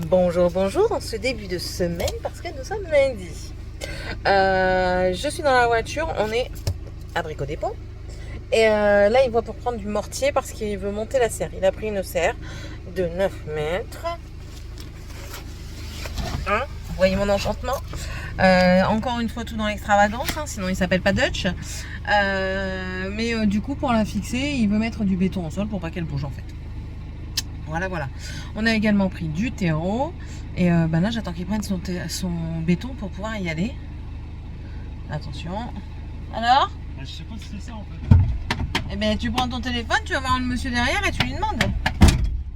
Bonjour, bonjour, en ce début de semaine parce que nous sommes lundi. Je suis dans la voiture, on est à Brico Dépôt. Et là, il va pour prendre du mortier parce qu'il veut monter la serre. Il a pris une serre de 9 mètres. Hein, vous voyez mon enchantement. Encore une fois, tout dans l'extravagance, hein, sinon il s'appelle pas Dutch. Mais du coup, pour la fixer, il veut mettre du béton au sol pour pas qu'elle bouge en fait. Voilà. On a également pris du terreau. Et là, j'attends qu'il prenne son béton pour pouvoir y aller. Attention. Alors ? Je sais pas si c'est ça en fait. Eh ben, tu prends ton téléphone, tu vas voir le monsieur derrière et tu lui demandes.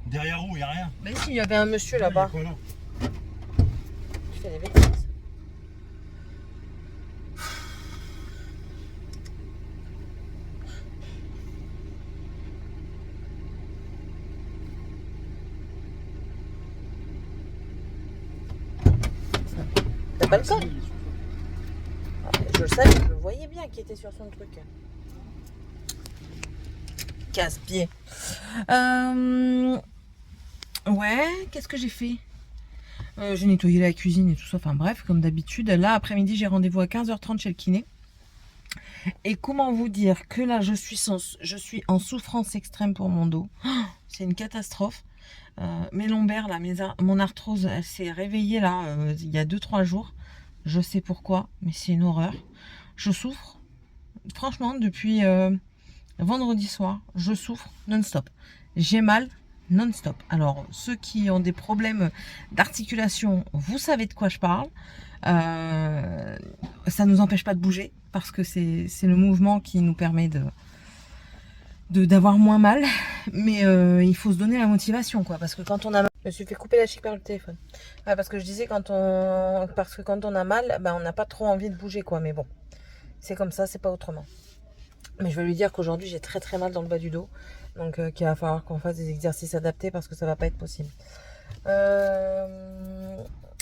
Derrière où, il n'y a rien. Ben si, il y avait un monsieur là-bas. Là Tu fais des bêtises. T'as pas le code ? Je le savais, je le voyais bien qui était sur son truc. Casse-pied. Ouais, qu'est-ce que j'ai fait ? J'ai nettoyé la cuisine et tout ça, enfin bref, comme d'habitude. Là, après-midi, j'ai rendez-vous à 15h30 chez le kiné. Et comment vous dire que là, je suis en souffrance extrême pour mon dos. Oh, c'est une catastrophe. Mes lombaires, là, mon arthrose, elle s'est réveillée là, il y a 2-3 jours. Je sais pourquoi, mais c'est une horreur. Je souffre. Franchement, depuis vendredi soir, je souffre non-stop. J'ai mal non-stop. Alors, ceux qui ont des problèmes d'articulation, vous savez de quoi je parle. Ça ne nous empêche pas de bouger parce que c'est le mouvement qui nous permet d'avoir moins mal. Mais il faut se donner la motivation, quoi. Parce que quand on a mal... Je me suis fait couper la chic par le téléphone. Parce que je disais parce que quand on a mal, on n'a pas trop envie de bouger, quoi. Mais bon, c'est comme ça, c'est pas autrement. Mais je vais lui dire qu'aujourd'hui j'ai très très mal dans le bas du dos. Donc qu'il va falloir qu'on fasse des exercices adaptés parce que ça va pas être possible.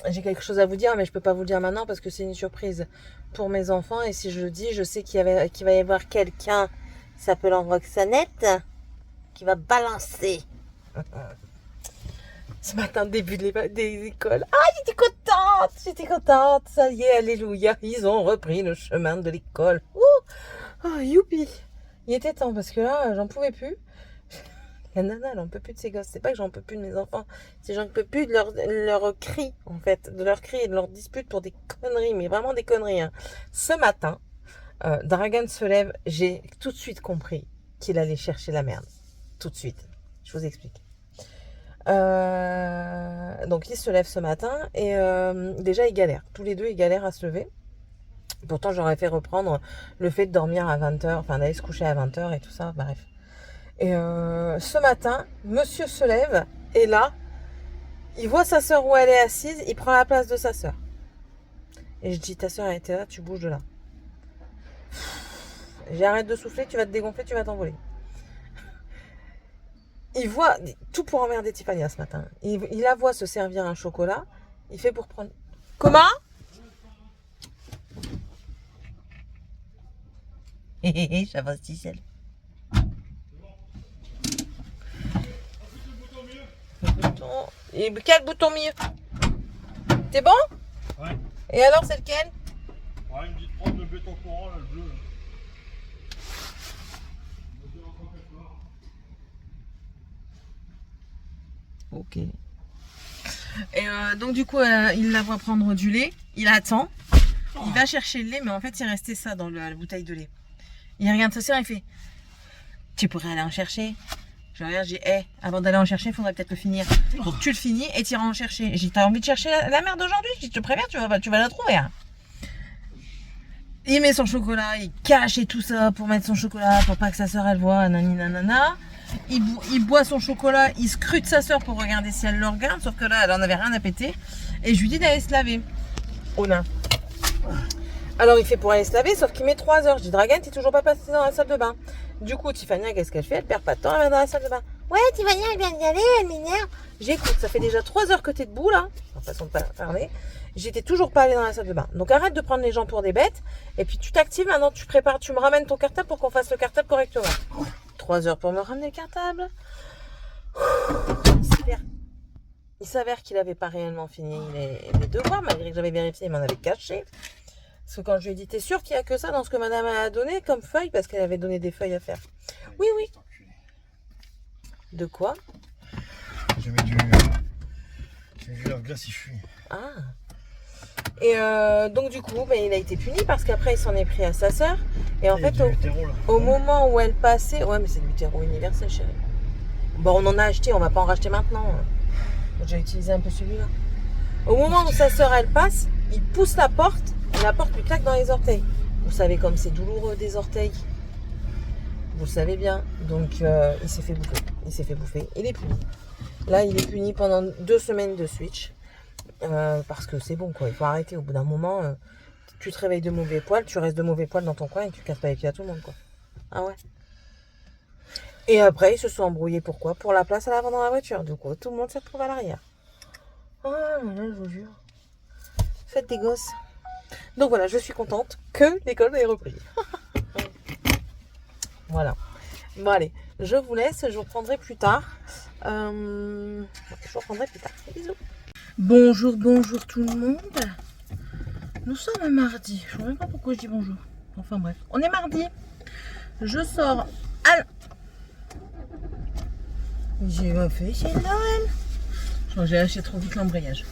J'ai quelque chose à vous dire mais je peux pas vous le dire maintenant parce que c'est une surprise pour mes enfants. Et si je le dis, je sais qu'il va y avoir quelqu'un qui s'appelle Roxanette qui va balancer. Ce matin, début des écoles. Ah, j'étais contente. Ça y est, alléluia. Ils ont repris le chemin de l'école. Oh, youpi. Il était temps parce que là, j'en pouvais plus. La nana, elle en peut plus de ses gosses. C'est pas que j'en peux plus de mes enfants. C'est que j'en peux plus de leurs cris, en fait. De leurs cris et de leurs disputes pour des conneries. Mais vraiment des conneries. Hein. Ce matin, Dragan se lève. J'ai tout de suite compris qu'il allait chercher la merde. Tout de suite. Je vous explique. Donc, il se lève ce matin. Et déjà, ils galèrent. Tous les deux, ils galèrent à se lever. Pourtant, j'aurais fait reprendre le fait de dormir à 20h, enfin d'aller se coucher à 20h et tout ça, bref. Et ce matin, monsieur se lève et là, il voit sa sœur où elle est assise, il prend la place de sa sœur. Et je dis, ta sœur elle était là, tu bouges de là. J'arrête de souffler, tu vas te dégonfler, tu vas t'envoler. Il voit, tout pour emmerder Tiffany ce matin, il la voit se servir un chocolat, il fait pour prendre... Comment ? J'avance Ticelle. Et quel bouton mieux ? C'est bon ? Ouais. Et alors c'est lequel ? Ouais, il me dit de prendre le béton courant, là, le bleu. Là. Ok. Et donc du coup, il la voit prendre du lait, il attend, il va chercher le lait, mais en fait il restait ça dans la bouteille de lait. Il regarde sa sœur, il fait, tu pourrais aller en chercher. Je regarde, je dis, avant d'aller en chercher, il faudrait peut-être le finir. Donc tu le finis et tu iras en chercher. J'ai dit, t'as envie de chercher la merde aujourd'hui ? Je dis, je te préviens, tu vas la trouver. Hein. Il met son chocolat, il cache et tout ça pour mettre son chocolat, pour pas que sa sœur elle voit, nanana. Il boit son chocolat, il scrute sa sœur pour regarder si elle le regarde, sauf que là, elle en avait rien à péter. Et je lui dis d'aller se laver. Oh nain. Alors il fait pour aller se laver, sauf qu'il met 3 heures. Je dis, Dragan, t'es toujours pas passé dans la salle de bain. Du coup, Tiffany, qu'est-ce qu'elle fait ? Elle perd pas de temps, elle va dans la salle de bain. Ouais, Tiffany, elle vient d'y aller, elle m'énerve. J'écoute, ça fait déjà 3 heures que t'es debout là, en façon de parler. J'étais toujours pas allée dans la salle de bain. Donc arrête de prendre les gens pour des bêtes. Et puis tu t'actives, maintenant tu prépares, tu me ramènes ton cartable pour qu'on fasse le cartable correctement. 3 heures pour me ramener le cartable. Super. il s'avère qu'il n'avait pas réellement fini les devoirs, malgré que j'avais vérifié, il m'en avait caché. Parce que quand je lui ai dit, t'es sûr qu'il n'y a que ça dans ce que madame a donné comme feuille, parce qu'elle avait donné des feuilles à faire. Oui, oui. De quoi? J'ai mis du glace, il fuit. Ah. Et donc du coup, ben, il a été puni parce qu'après il s'en est pris à sa sœur. Et en fait, au moment où elle passait... Ouais, mais c'est du terreau universel, chérie. Bon, on en a acheté, on va pas en racheter maintenant. J'ai utilisé un peu celui-là. Au moment où sa sœur, elle passe, il pousse la porte et la porte lui claque dans les orteils. Vous savez comme c'est douloureux des orteils. Vous le savez bien. Donc, il s'est fait bouffer. Il s'est fait bouffer. Il est puni. Là, il est puni pendant 2 semaines de switch. Parce que c'est bon, quoi. Il faut arrêter. Au bout d'un moment, tu te réveilles de mauvais poil, tu restes de mauvais poil dans ton coin et tu casses pas les pieds à tout le monde, quoi. Ah ouais. Et après, ils se sont embrouillés. Pourquoi? Pour la place à l'avant dans la voiture. Du coup, tout le monde s'est retrouvé à l'arrière. Ah, là, je vous jure. Faites des gosses. Donc voilà, je suis contente que l'école ait repris. Voilà. Bon, allez, je vous laisse. Je vous reprendrai plus tard. Bisous. Bonjour, bonjour tout le monde. Nous sommes mardi. Je ne sais même pas pourquoi je dis bonjour. Enfin bref, on est mardi. Je sors à... J'ai fait chez Noël. J'ai lâché trop vite l'embrayage.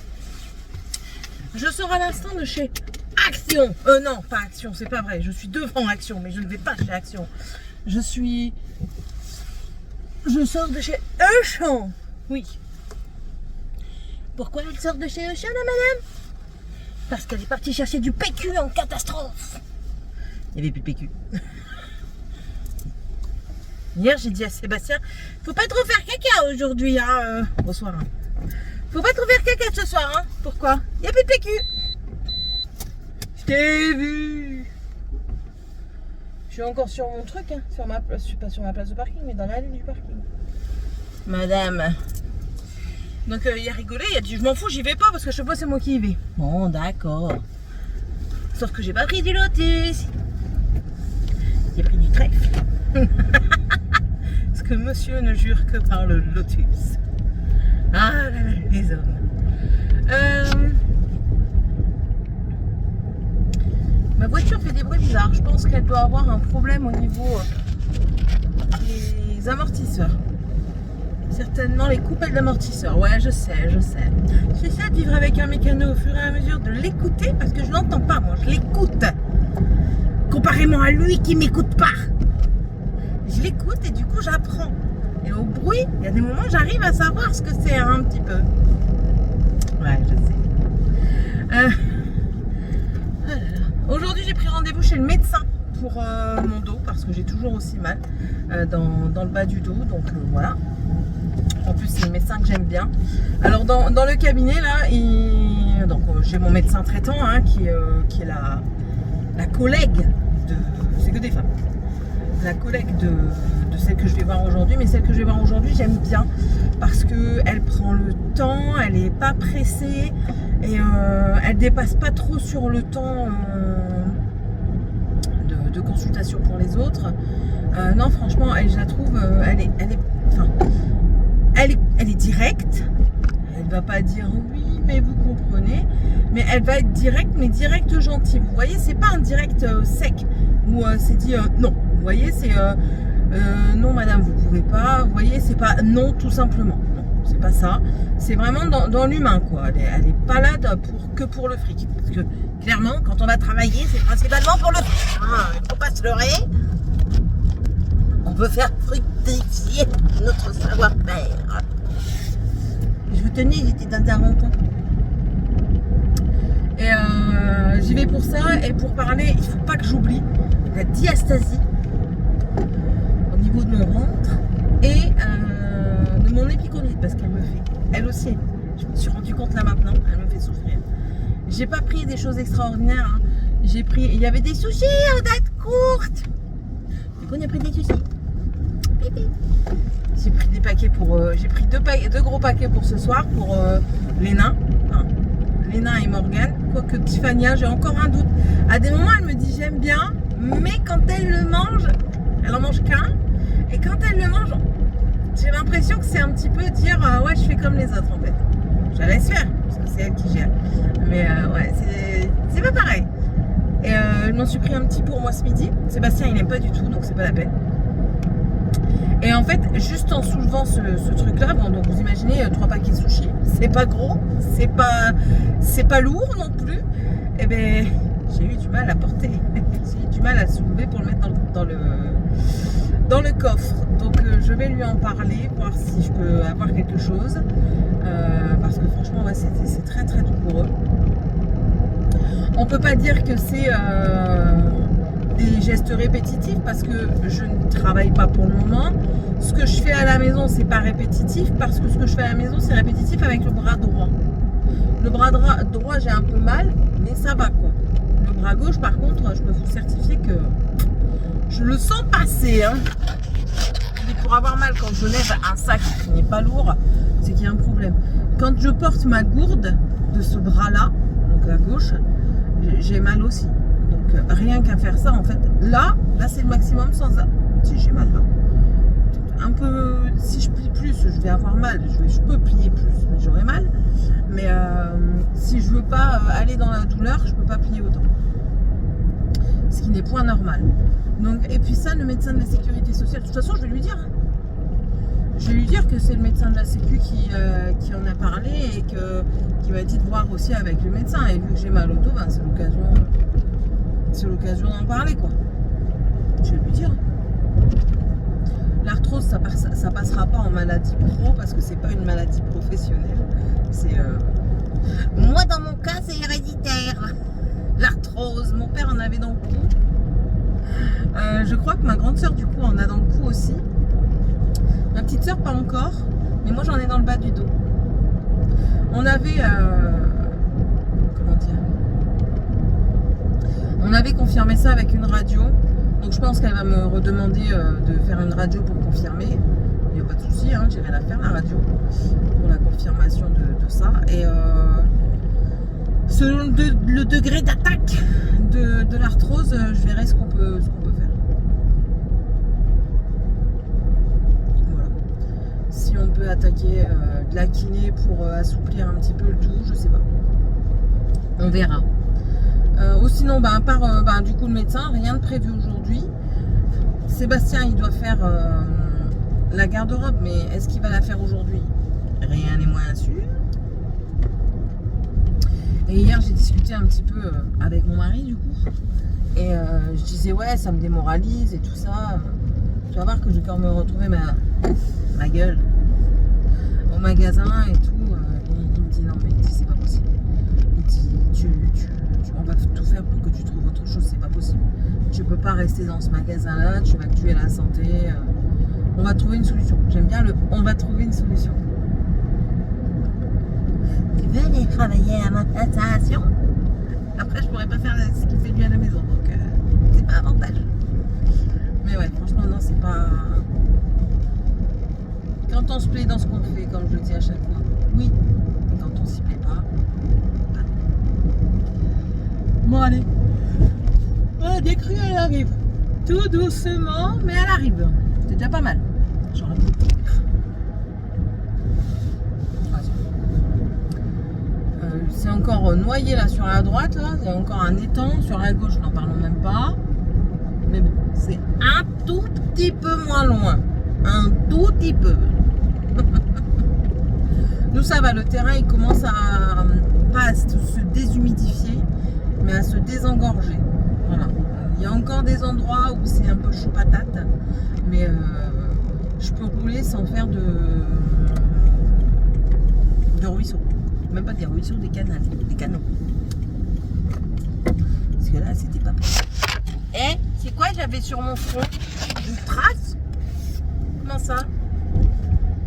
Je sors à l'instant de chez Action. Non, pas Action, c'est pas vrai. Je suis devant Action, mais je ne vais pas chez Action. Je sors de chez Auchan. Oui. Pourquoi elle sort de chez Auchan, la madame? Parce qu'elle est partie chercher du PQ en catastrophe. Il n'y avait plus de PQ. Hier, j'ai dit à Sébastien, faut pas trop faire caca aujourd'hui, hein. Bonsoir. Hein. Faut pas trop faire caca ce soir, hein. Pourquoi? Il n'y a plus de PQ. Je t'ai vu. Je suis encore sur mon truc, hein. Sur ma place, je suis pas sur ma place de parking, mais dans l'allée du parking. Madame. Donc il a rigolé, il a dit je m'en fous, j'y vais pas parce que je sais pas c'est moi qui y vais. Bon d'accord. Sauf que j'ai pas pris du lotus. J'ai pris du trèfle. Parce que monsieur ne jure que par le lotus. Ah là là, les hommes. Ma voiture fait des bruits bizarres. Je pense qu'elle doit avoir un problème au niveau des amortisseurs. Certainement les coupelles d'amortisseurs. Ouais, je sais. J'essaie de vivre avec un mécano au fur et à mesure de l'écouter parce que je l'entends pas, moi. Je l'écoute. Comparément à lui qui m'écoute pas. Je l'écoute et du coup j'apprends. Et au bruit, il y a des moments j'arrive à savoir ce que c'est un petit peu. Ouais, je sais. Aujourd'hui j'ai pris rendez-vous chez le médecin pour mon dos parce que j'ai toujours aussi mal dans le bas du dos. Donc voilà. En plus, c'est le médecin que j'aime bien. Alors, dans le cabinet, là, j'ai mon médecin traitant, hein, qui est la collègue de... C'est que des femmes. La collègue de celle que je vais voir aujourd'hui. Mais celle que je vais voir aujourd'hui, j'aime bien. Parce qu'elle prend le temps, elle n'est pas pressée. Et elle dépasse pas trop sur le temps de consultation pour les autres. Non, franchement, je la trouve... Elle est directe, elle va pas dire oui mais vous comprenez, mais elle va être directe mais directe gentille. Vous voyez, c'est pas un direct sec où c'est dit non. Vous voyez, c'est non madame vous pouvez pas. Vous voyez, c'est pas non tout simplement. Non, c'est pas ça. C'est vraiment dans l'humain quoi. Elle est pas là que pour le fric. Parce que clairement, quand on va travailler, c'est principalement pour le fric. Il faut pas se leurrer. On veut faire fructifier notre savoir-faire. Je vous tenais, j'étais dans un rond-point. Et j'y vais pour ça. Et pour parler, il ne faut pas que j'oublie la diastasie au niveau de mon ventre et de mon épiconite parce qu'elle me fait, elle aussi, je me suis rendu compte là maintenant, elle me fait souffrir. J'ai pas pris des choses extraordinaires. Hein. Il y avait des sushis en date courte. Du coup, on a pris des sushis. J'ai pris des paquets j'ai pris deux gros paquets pour ce soir pour Léna. Léna et Morgane. Quoique Tiffania, j'ai encore un doute. À des moments, elle me dit j'aime bien, mais quand elle le mange, elle en mange qu'un. Et quand elle le mange, j'ai l'impression que c'est un petit peu dire ouais, je fais comme les autres en fait. je la laisse faire, parce que c'est elle qui gère. Mais ouais, c'est pas pareil. Et je m'en suis pris un petit pour moi ce midi. Sébastien, il n'aime pas du tout, donc c'est pas la peine. Et en fait, juste en soulevant ce truc-là, bon, donc vous imaginez 3 paquets de sushis, c'est pas gros, c'est pas lourd non plus. Et ben, j'ai eu du mal à porter, j'ai eu du mal à le soulever pour le mettre dans le coffre. Donc je vais lui en parler, voir si je peux avoir quelque chose, parce que franchement, ouais, c'est très très douloureux. On peut pas dire que c'est des gestes répétitifs parce que je ne travaille pas pour le moment. Ce que je fais à la maison, c'est pas répétitif parce que ce que je fais à la maison, c'est répétitif avec le bras droit. Le bras droit, j'ai un peu mal, mais ça va quoi. Le bras gauche, par contre, je peux vous certifier que je le sens passer. Hein. Et pour avoir mal quand je lève un sac qui n'est pas lourd, c'est qu'il y a un problème. Quand je porte ma gourde de ce bras-là, donc la gauche, j'ai mal aussi. Donc rien qu'à faire ça, en fait, là c'est le maximum sans ça. Si j'ai mal là. Un peu, si je plie plus, je vais avoir mal. Je peux plier plus, mais j'aurai mal. Mais si je veux pas aller dans la douleur, je peux pas plier autant. Ce qui n'est point normal. Donc, et puis ça, le médecin de la sécurité sociale, de toute façon, je vais lui dire. Hein. Je vais lui dire que c'est le médecin de la sécu qui en a parlé et qui m'a dit de voir aussi avec le médecin. Et vu que j'ai mal au dos, ben, c'est l'occasion d'en parler, quoi. Je vais lui dire. L'arthrose, ça passera pas en maladie pro parce que c'est pas une maladie professionnelle. C'est moi, dans mon cas, c'est héréditaire. L'arthrose, mon père en avait dans le cou. Je crois que ma grande sœur, du coup, en a dans le cou aussi. Ma petite sœur, pas encore. Mais moi, j'en ai dans le bas du dos. On avait... comment dire ? On avait confirmé ça avec une radio. Donc, je pense qu'elle va me redemander de faire une radio pour confirmer. Il n'y a pas de souci, hein, j'irai la faire, la radio, pour la confirmation de ça. Et selon le degré d'attaque de l'arthrose, je verrai ce qu'on peut faire. Voilà. Si on peut attaquer de la kiné pour assouplir un petit peu le tout, je sais pas. On verra. Ou sinon, à part du coup le médecin, rien de prévu aujourd'hui. Sébastien, il doit faire la garde-robe, mais est-ce qu'il va la faire aujourd'hui? Rien n'est moins sûr. Et hier, j'ai discuté un petit peu avec mon mari, du coup. Et je disais, ouais, ça me démoralise et tout ça. Tu vas voir que je vais quand même me retrouver ma gueule au magasin et tout. Il me dit, non, mais c'est pas possible. Il dit, on va tout faire pour que tu trouves autre chose, c'est pas possible. Tu peux pas rester dans ce magasin-là, tu vas tuer la santé. On va trouver une solution. J'aime bien on va trouver une solution. Tu veux aller travailler à ma station? Après, je pourrais pas faire ce qu'il fait lui à la maison, donc c'est pas avantageux. Mais ouais, franchement, non, c'est pas. Quand on se plaît dans ce qu'on fait, comme je le dis à chaque fois, oui. Et quand on s'y plaît pas, pas. Bon, allez. La décrue, elle arrive. Tout doucement, mais elle arrive. C'est déjà pas mal. J'en ai c'est encore noyé là sur la droite, là. Il y a encore un étang. Sur la gauche, n'en parlons même pas. Mais bon, c'est un tout petit peu moins loin. Un tout petit peu. Nous, ça va. Le terrain, il commence pas à se déshumidifier, mais à se désengorger. Voilà. Il y a encore des endroits où c'est un peu chaud patate, mais je peux rouler sans faire de ruisseaux. Même pas des ruisseaux, des canaux. Parce que là, c'était pas possible. Eh, c'est quoi j'avais sur mon front? Une trace? Comment ça?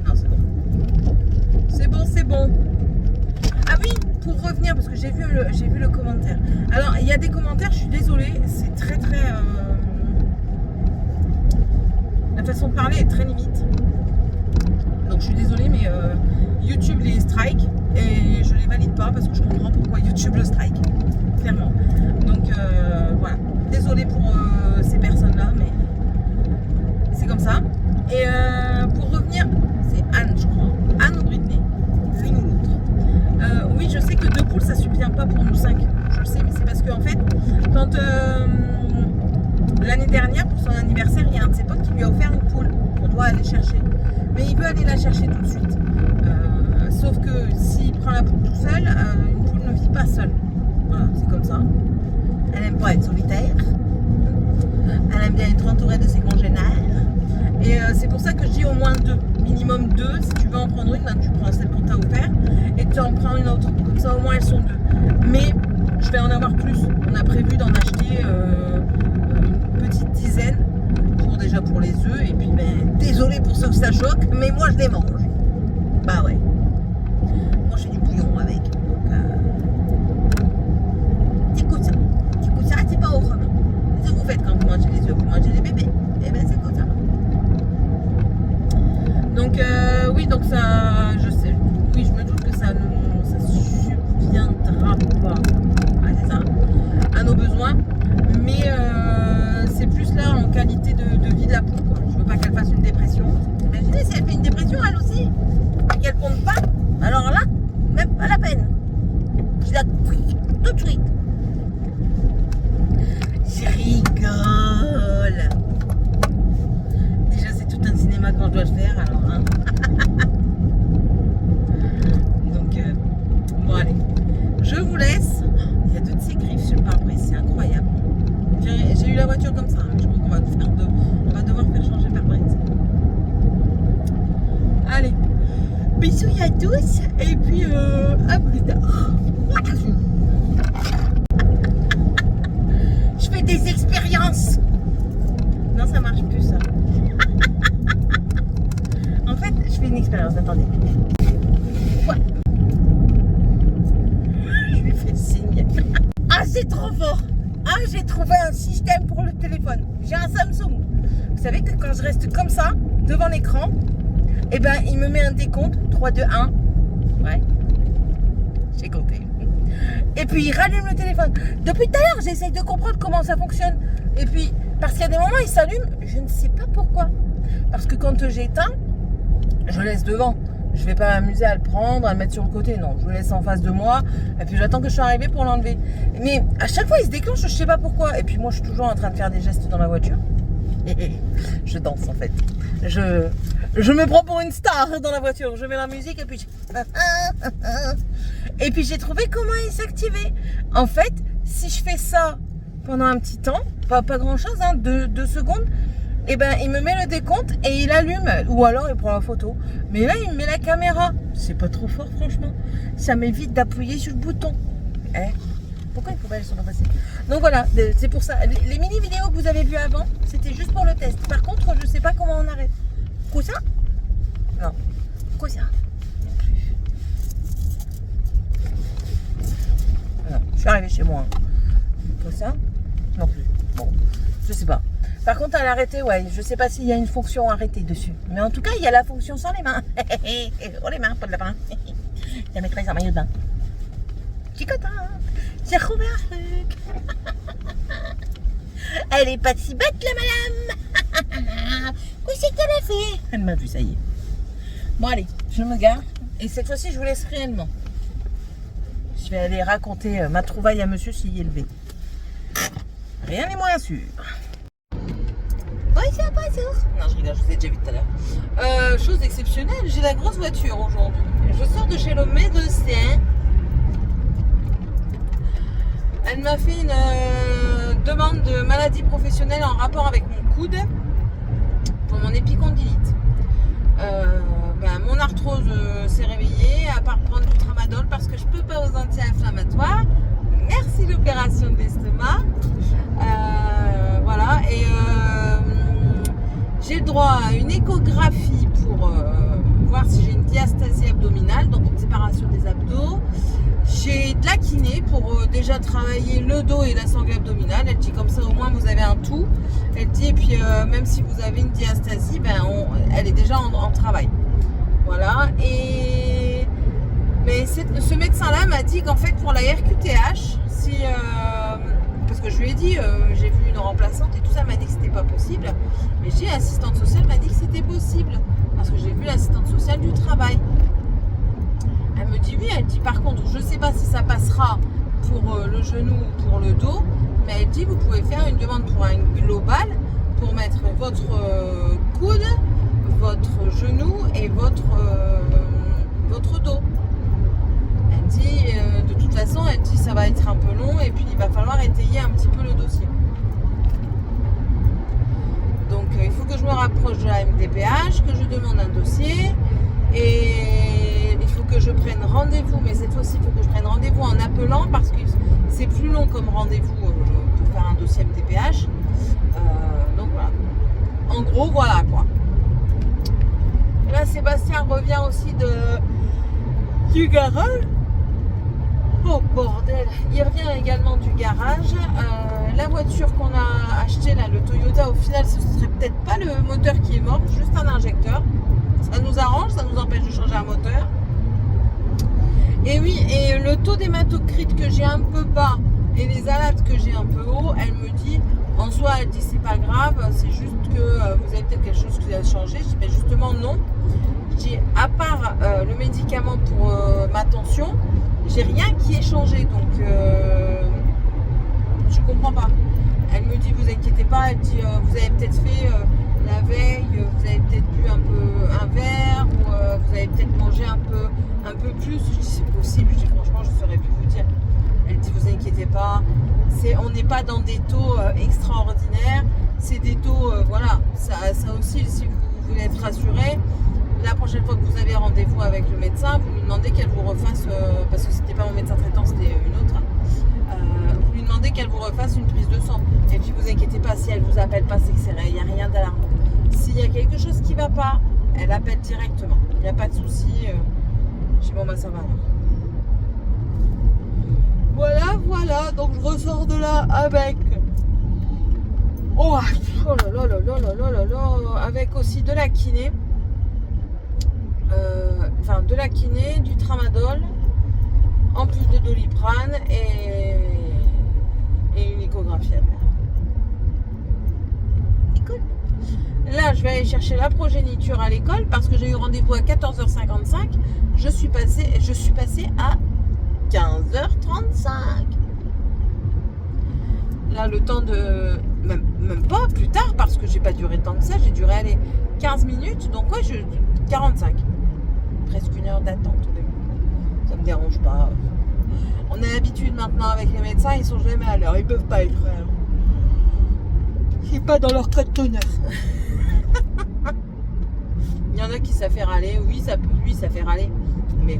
Non, c'est bon. C'est bon. Ah oui, pour revenir, parce que j'ai vu le commentaire. Alors, il y a des commentaires, je suis désolée, c'est très très... la façon de parler est très limite. Donc je suis désolée, mais YouTube les strike et je les valide pas parce que je comprends pourquoi YouTube le strike, clairement. Donc voilà, désolée pour ces personnes-là, mais c'est comme ça. Et pour revenir, c'est Anne, je crois. Anne ou Britney, l'une ou l'autre. vient pas pour nous 5. Je le sais, mais c'est parce qu'en fait, quand l'année dernière, pour son anniversaire, il y a un de ses potes qui lui a offert une poule qu'on doit aller chercher. Mais il veut aller la chercher tout de suite. Sauf que s'il prend la poule tout seul, une poule ne vit pas seule. Voilà, c'est comme ça. Elle aime pas être solitaire. Elle aime bien être entourée de ses congénères. Et c'est pour ça que je dis au moins 2. Minimum 2. Si tu veux en prendre une, ben, tu prends celle qu'on t'a offert et tu en prends une autre. Comme ça, au moins, elles sont 2. Mais je vais en avoir plus. On a prévu d'en acheter une petite dizaine déjà pour les œufs. Et puis, ben, désolé pour ceux que ça choque, mais moi, je les mange. Bah ouais. Moi, je fais du bouillon avec. Donc, écoute ça. Écoute ça, c'est pas autrement. C'est ce que vous faites quand vous mangez les œufs. Vous mangez les bébés. Et ben, c'est comme ça. Donc, oui, donc ça, je sais. Oui, je me doute que ça subviendra pas. Ouais, c'est ça. À nos besoins. Mais c'est plus là en qualité de vie de la poule, quoi. Je veux pas qu'elle fasse une dépression. Imaginez si elle fait une dépression, elle aussi. Et qu'elle pompe pas. Alors là, même pas la peine. Je la tout de suite. Je rigole. Déjà, c'est tout un cinéma quand je dois le faire, alors. Hein. Donc, bon, allez. Je vous laisse. Il y a toutes ces griffes sur le pare-brise, c'est incroyable. J'ai eu la voiture comme ça, mais je crois qu'on va devoir faire changer le pare-brise. Allez. Bisous à tous et puis à plus tard. Je fais des expériences. Non, ça marche plus ça. En fait, je fais une expérience. Attendez. Ouais. Je lui fais signe. Ah, c'est trop fort. Ah, j'ai trouvé un système pour le téléphone. J'ai un Samsung. Vous savez que quand je reste comme ça devant l'écran, eh ben, il me met un décompte, 3, 2, 1. Ouais, j'ai compté. Et puis, il rallume le téléphone. Depuis tout à l'heure, j'essaye de comprendre comment ça fonctionne. Et puis, parce qu'il y a des moments, il s'allume, je ne sais pas pourquoi. Parce que quand j'éteins, je laisse devant. Je ne vais pas m'amuser à le prendre, à le mettre sur le côté. Non, je le laisse en face de moi. Et puis, j'attends que je sois arrivée pour l'enlever. Mais à chaque fois, il se déclenche, je ne sais pas pourquoi. Et puis, moi, je suis toujours en train de faire des gestes dans la voiture. Je danse, en fait. Je me prends pour une star dans la voiture. Je mets la musique et puis et puis j'ai trouvé comment il s'activait. En fait, si je fais ça pendant un petit temps, pas grand chose, hein, 2 secondes, et ben il me met le décompte et il allume. Ou alors il prend la photo. Mais là, il me met la caméra. C'est pas trop fort, franchement. Ça m'évite d'appuyer sur le bouton. Pourquoi les poubelles sont pas passées? Donc voilà, c'est pour ça. Les mini vidéos que vous avez vues avant, c'était juste pour le test. Par contre, je sais pas comment on arrête. Quoi ça? Non. Quoi ça? Non plus. Non, je suis arrivée chez moi. Quoi ça? Non plus. Bon, je sais pas. Par contre, à l'arrêter, ouais, je sais pas s'il y a une fonction arrêter dessus. Mais en tout cas, il y a la fonction sans les mains. Oh les mains, pas de lapin. Ça mettrait un maillot de bain. Chicotin. J'ai retrouvé un truc. Elle est pas si bête la madame. Qu'est-ce qu'elle a fait? Elle m'a vu, ça y est. Bon allez, je me gare. Et cette fois-ci, je vous laisse réellement. Je vais aller raconter ma trouvaille à monsieur s'il est élevé. Rien n'est moins sûr. Bonjour. Non, je rigole, je vous ai déjà vu tout à l'heure. Chose exceptionnelle, j'ai la grosse voiture aujourd'hui. Je sors de chez le médecin. Elle m'a fait une demande de maladie professionnelle en rapport avec mon coude pour mon épicondylite. Mon arthrose s'est réveillée, à part prendre du tramadol parce que je peux pas aux anti-inflammatoires. Merci l'opération de l'estomac. Voilà, et j'ai le droit à une échographie pour voir si j'ai une diastasie abdominale, donc une séparation des abdos. J'ai de la kiné pour déjà travailler le dos et la sangle abdominale. Elle dit comme ça au moins vous avez un tout. Elle dit et puis même si vous avez une diastasie, elle est déjà en travail. Voilà. Et mais ce médecin-là m'a dit qu'en fait pour la RQTH, parce que je lui ai dit j'ai vu une remplaçante et tout ça, m'a dit que c'était pas possible. Mais j'ai l'assistante sociale m'a dit que c'était possible parce que j'ai vu l'assistante sociale du travail. Elle me dit oui, elle dit par contre je sais pas si ça passera genou ou pour le dos, mais elle dit vous pouvez faire une demande pour un global pour mettre votre coude, votre genou et votre dos. Elle dit de toute façon, elle dit ça va être un peu long et puis il va falloir étayer un petit peu le dossier. Donc il faut que je me rapproche de la MDPH, que je demande un dossier et il faut que je prenne rendez-vous, mais cette fois-ci il faut que je prenne rendez-vous en appelant parce que c'est plus long comme rendez-vous pour faire un dossier MDPH. Donc voilà. En gros, voilà quoi. Et là, Sébastien revient aussi du garage. Oh bordel. Il revient également du garage. La voiture qu'on a achetée, là, le Toyota, au final, ce serait peut-être pas le moteur qui est mort, juste un injecteur. Ça nous arrange, ça nous empêche de changer un moteur. Et oui, et le taux d'hématocrite que j'ai un peu bas et les alates que j'ai un peu haut, elle me dit, en soi, elle dit c'est pas grave, c'est juste que vous avez peut-être quelque chose qui a changé. Je dis, mais justement, non. Je dis, à part le médicament pour ma tension, j'ai rien qui ait changé, donc je comprends pas. Elle me dit, vous inquiétez pas, elle dit, vous avez peut-être fait la veille, vous avez peut-être bu un peu un verre, ou vous avez peut-être mangé un peu plus. Je dis, c'est possible, je dis, franchement, je ne saurais plus vous dire. Elle dit, vous inquiétez pas, on n'est pas dans des taux extraordinaires, c'est des taux, voilà, ça oscille si vous voulez être rassuré. La prochaine fois que vous avez rendez-vous avec le médecin, vous lui demandez qu'elle vous refasse, parce que c'était pas mon médecin traitant, c'était une autre, vous lui demandez qu'elle vous refasse une prise de sang. Et puis vous inquiétez pas, si elle vous appelle pas, c'est que il n'y a rien d'alarmant. S'il y a quelque chose qui va pas, elle appelle directement. Il n'y a pas de souci. Je dis bon bah ça va alors. Voilà, donc je ressors de là avec avec aussi de la kiné. De la kiné, du tramadol, en plus de Doliprane et une échographie à faire. Écoute. Là, je vais aller chercher la progéniture à l'école parce que j'ai eu rendez-vous à 14h55. Je suis passée à 15h35. Là, le temps de... Même pas plus tard parce que j'ai pas duré tant que ça. J'ai duré aller 15 minutes. Donc ouais, 45. Presque une heure d'attente. Ça me dérange pas. On a l'habitude maintenant avec les médecins, ils sont jamais à l'heure. Ils peuvent pas être à l'heure. C'est pas dans leur code tonnerre. Il y en a qui savent faire aller. Oui, ça peut. Lui, ça fait râler. Mais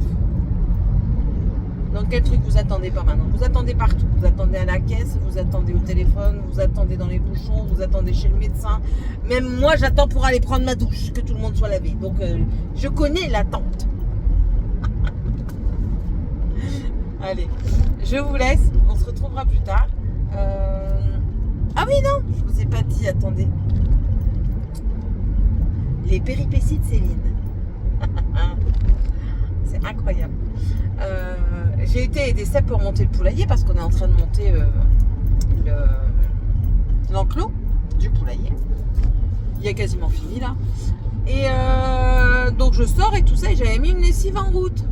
dans quel truc vous attendez pas maintenant? Vous attendez partout. Vous attendez à la caisse, vous attendez au téléphone, vous attendez dans les bouchons, vous attendez chez le médecin. Même moi, j'attends pour aller prendre ma douche, que tout le monde soit lavé. Donc, je connais l'attente. Allez, je vous laisse. On se retrouvera plus tard. Ah oui, non, je vous ai pas dit, attendez. Les péripéties de Céline. C'est incroyable. J'ai été aider Seb pour monter le poulailler parce qu'on est en train de monter l'enclos du poulailler. Il est quasiment fini là. Et donc je sors et tout ça et j'avais mis une lessive en route.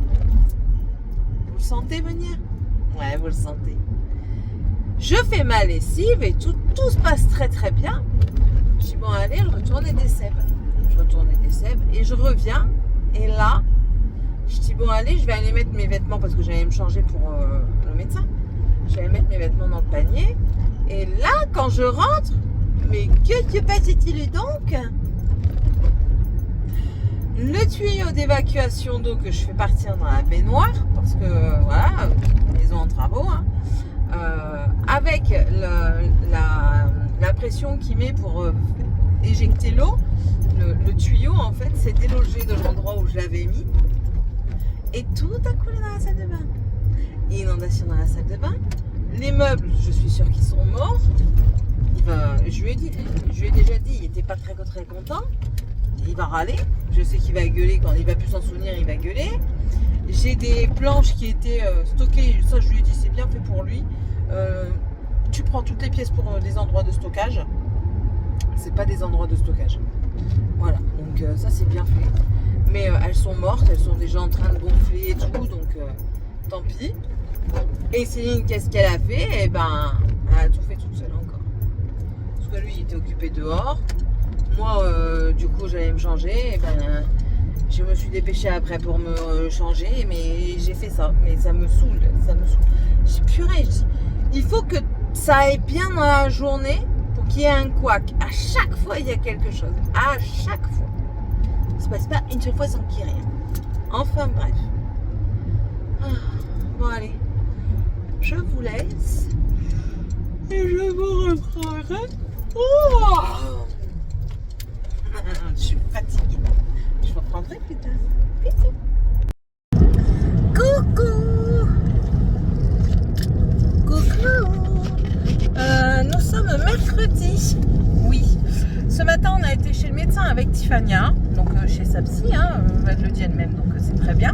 Vous le sentez venir? Ouais, vous le sentez. Je fais ma lessive et tout se passe très très bien. Je dis bon allez, je retourne aider Seb. Je retourne aider Seb et je reviens. Et là, je dis bon allez, je vais aller mettre mes vêtements parce que j'allais me changer pour le médecin. Je vais aller mettre mes vêtements dans le panier. Et là, quand je rentre, mais que se passe-t-il donc? Le tuyau d'évacuation d'eau que je fais partir dans la baignoire, parce que voilà, maison en travaux, hein, avec la pression qu'il met pour éjecter l'eau, le tuyau en fait s'est délogé de l'endroit où je l'avais mis et tout a coulé dans la salle de bain. Inondation dans la salle de bain. Les meubles, je suis sûre qu'ils sont morts. Je lui ai déjà dit, il n'était pas très content. Il va râler. Je sais qu'il va gueuler quand il va plus s'en souvenir, il va gueuler. J'ai des planches qui étaient stockées. Ça, je lui ai dit, c'est bien fait pour lui. Tu prends toutes les pièces pour des endroits de stockage. C'est pas des endroits de stockage. Voilà. Donc ça, c'est bien fait. Mais elles sont mortes. Elles sont déjà en train de gonfler et tout. Donc tant pis. Et Céline, qu'est-ce qu'elle a fait? Eh ben, elle a tout fait toute seule encore. Parce que lui, il était occupé dehors. Moi, du coup, j'allais me changer. Et ben, je me suis dépêchée après pour me changer. Mais j'ai fait ça. Mais ça me saoule. Ça me saoule. Purée, il faut que ça aille bien dans la journée pour qu'il y ait un couac. À chaque fois, il y a quelque chose. À chaque fois. Ça se passe pas une seule fois sans qu'il y ait rien. Enfin, bref. Bon, allez. Je vous laisse. Et je vous reprendrai. Oh, je suis fatiguée. Je vous reprendrai plus tard. Bisous. Coucou. Nous sommes mercredi. Oui. Ce matin, on a été chez le médecin avec Tiffania, donc chez sa psy, hein, elle le dit elle-même, donc c'est très bien.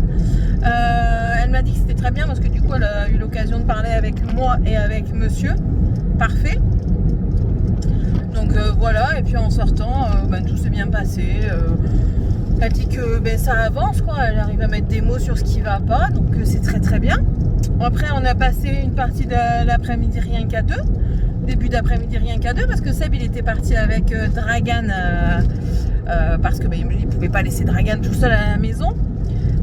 Elle m'a dit que c'était très bien parce que du coup, elle a eu l'occasion de parler avec moi et avec monsieur. Parfait. Donc voilà, et puis en sortant, tout s'est bien passé. Elle dit que ça avance, quoi. Elle arrive à mettre des mots sur ce qui va pas, donc c'est très très bien. Après, on a passé une partie de l'après-midi rien qu'à deux. Début d'après-midi rien qu'à deux, parce que Seb il était parti avec Dragan parce que il ne pouvait pas laisser Dragan tout seul à la maison.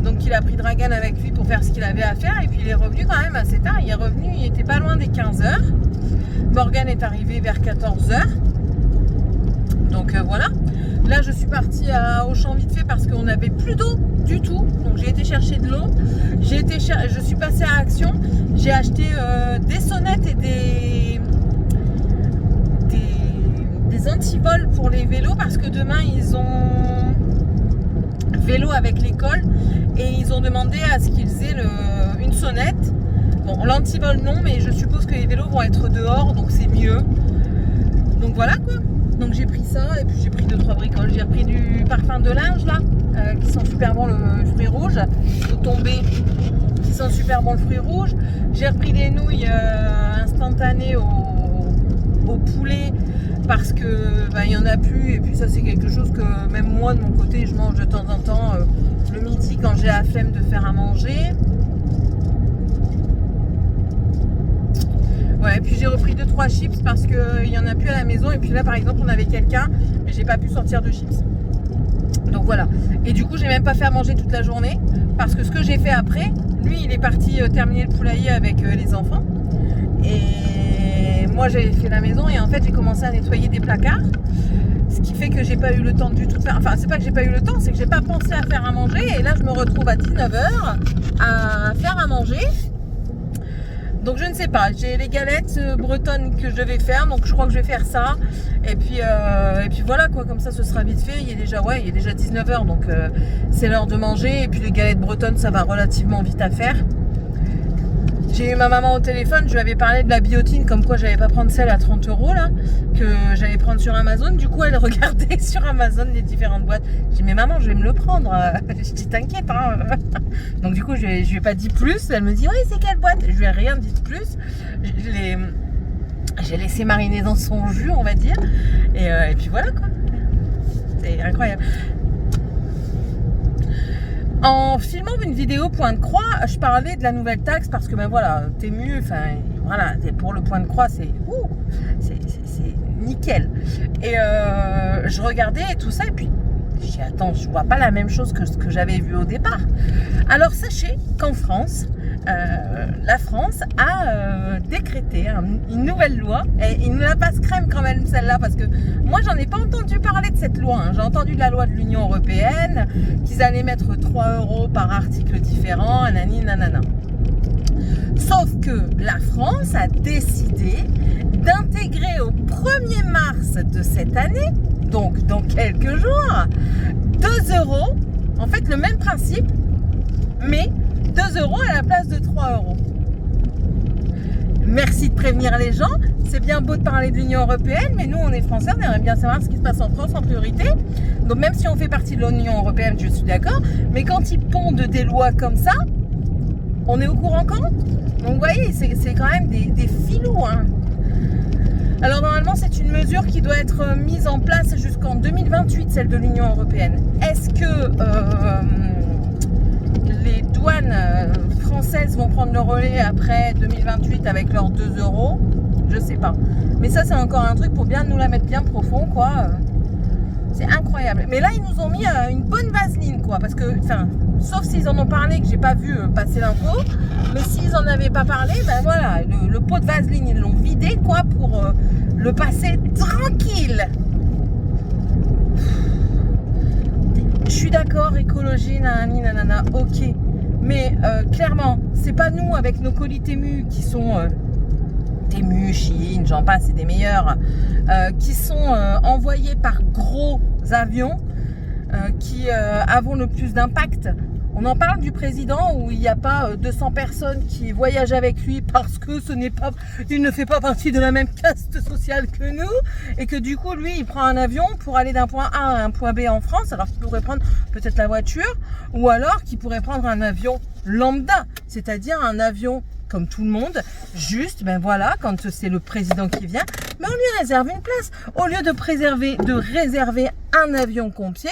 Donc il a pris Dragan avec lui pour faire ce qu'il avait à faire, et puis il est revenu quand même assez tard. Il est revenu, il était pas loin des 15h. Morgane est arrivée vers 14h. Donc voilà. Là je suis partie à Auchan vite fait parce qu'on n'avait plus d'eau du tout. Donc j'ai été chercher de l'eau. Je suis passée à Action. J'ai acheté des sonnettes et des antivols pour les vélos parce que demain ils ont vélo avec l'école et ils ont demandé à ce qu'ils aient une sonnette. Bon, l'antivol non, mais je suppose que les vélos vont être dehors, donc c'est mieux. Donc voilà quoi. Donc j'ai pris ça et puis j'ai pris 2-3 bricoles. J'ai repris du parfum de linge là, qui sent super bon, le fruit rouge, au tombé, qui sent super bon le fruit rouge. J'ai repris des nouilles instantanées au poulet parce que il y en a plus, et puis ça c'est quelque chose que même moi de mon côté je mange de temps en temps le midi quand j'ai la flemme de faire à manger. Ouais, et puis j'ai repris 2-3 chips parce qu'il n'y en a plus à la maison, et puis là par exemple on avait quelqu'un mais j'ai pas pu sortir de chips. Donc voilà, et du coup j'ai même pas fait à manger toute la journée parce que ce que j'ai fait après, lui il est parti terminer le poulailler avec les enfants, et moi j'avais fait la maison, et en fait j'ai commencé à nettoyer des placards, ce qui fait que j'ai pas eu le temps du tout de faire, enfin c'est pas que j'ai pas eu le temps, c'est que j'ai pas pensé à faire à manger, et là je me retrouve à 19h à faire à manger. Donc je ne sais pas, j'ai les galettes bretonnes que je devais faire, donc je crois que je vais faire ça, et puis voilà quoi, comme ça ce sera vite fait. Il est déjà 19h, donc c'est l'heure de manger, et puis les galettes bretonnes ça va relativement vite à faire. J'ai eu ma maman au téléphone, je lui avais parlé de la biotine, comme quoi j'allais pas prendre celle à 30 € là, que j'allais prendre sur Amazon. Du coup elle regardait sur Amazon les différentes boîtes. J'ai dit mais maman je vais me le prendre. Je dis t'inquiète hein. Donc du coup je lui ai pas dit plus. Elle me dit oui c'est quelle boîte? Je lui ai rien dit de plus. J'ai laissé mariner dans son jus on va dire. Et puis voilà quoi. C'est incroyable. En filmant une vidéo point de croix, je parlais de la nouvelle taxe parce que voilà, Temu, enfin voilà, pour le point de croix, c'est nickel. Et je regardais et tout ça, et puis je dis attends, je vois pas la même chose que ce que j'avais vu au départ. Alors sachez qu'en France, la France a décrété une nouvelle loi, et il nous la passe crème quand même celle-là, parce que moi j'en ai pas entendu parler de cette loi, hein. J'ai entendu de la loi de l'Union Européenne qu'ils allaient mettre 3 € par article différent, nanani nanana. Sauf que la France a décidé d'intégrer au 1er mars de cette année, donc dans quelques jours, 2 €, en fait le même principe, mais 2 € à la place de 3 €. Merci de prévenir les gens. C'est bien beau de parler de l'Union Européenne, mais nous on est français, on aimerait bien savoir ce qui se passe en France en priorité. Donc même si on fait partie de l'Union Européenne, je suis d'accord, mais quand ils pondent des lois comme ça, on est au courant quand? Donc vous voyez, c'est quand même des filous, hein. Alors normalement c'est une mesure qui doit être mise en place jusqu'en 2028, celle de l'Union Européenne. Est-ce que les douanes françaises vont prendre le relais après 2028 avec leurs 2 euros. Je sais pas. Mais ça, c'est encore un truc pour bien nous la mettre bien profond, quoi. C'est incroyable. Mais là, ils nous ont mis une bonne vaseline, quoi. Parce que, enfin, sauf s'ils en ont parlé, que j'ai pas vu passer l'info. Mais s'ils en avaient pas parlé, ben voilà, le pot de vaseline, ils l'ont vidé, quoi, pour le passer tranquille. Je suis d'accord, écologie, nanani, nanana, ok. Mais clairement, c'est pas nous avec nos colis Temu qui sont Temu, Chine, j'en passe, c'est des meilleurs, qui sont envoyés par gros avions qui avons le plus d'impact. On en parle du président où il n'y a pas 200 personnes qui voyagent avec lui parce que il ne fait pas partie de la même caste sociale que nous et que du coup lui il prend un avion pour aller d'un point A à un point B en France alors qu'il pourrait prendre peut-être la voiture ou alors qu'il pourrait prendre un avion lambda, c'est-à-dire un avion comme tout le monde, juste, ben voilà, quand c'est le président qui vient, mais on lui réserve une place. Au lieu de réserver un avion complet,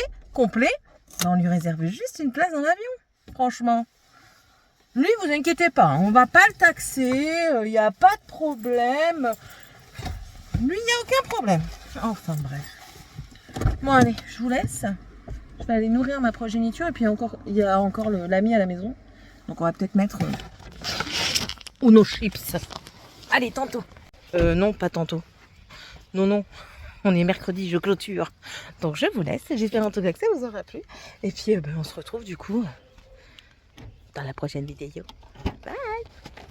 ben on lui réserve juste une place dans l'avion, franchement. Lui, vous inquiétez pas, on va pas le taxer, il n'y a pas de problème. Lui, il n'y a aucun problème. Enfin, bref. Bon, allez, je vous laisse. Je vais aller nourrir ma progéniture et puis il y a encore l'ami à la maison. Donc, on va peut-être mettre... ou nos chips. Allez, tantôt. Non, pas tantôt. Non. On est mercredi, je clôture. Donc je vous laisse. J'espère en tout cas que ça vous aura plu. Et puis on se retrouve du coup dans la prochaine vidéo.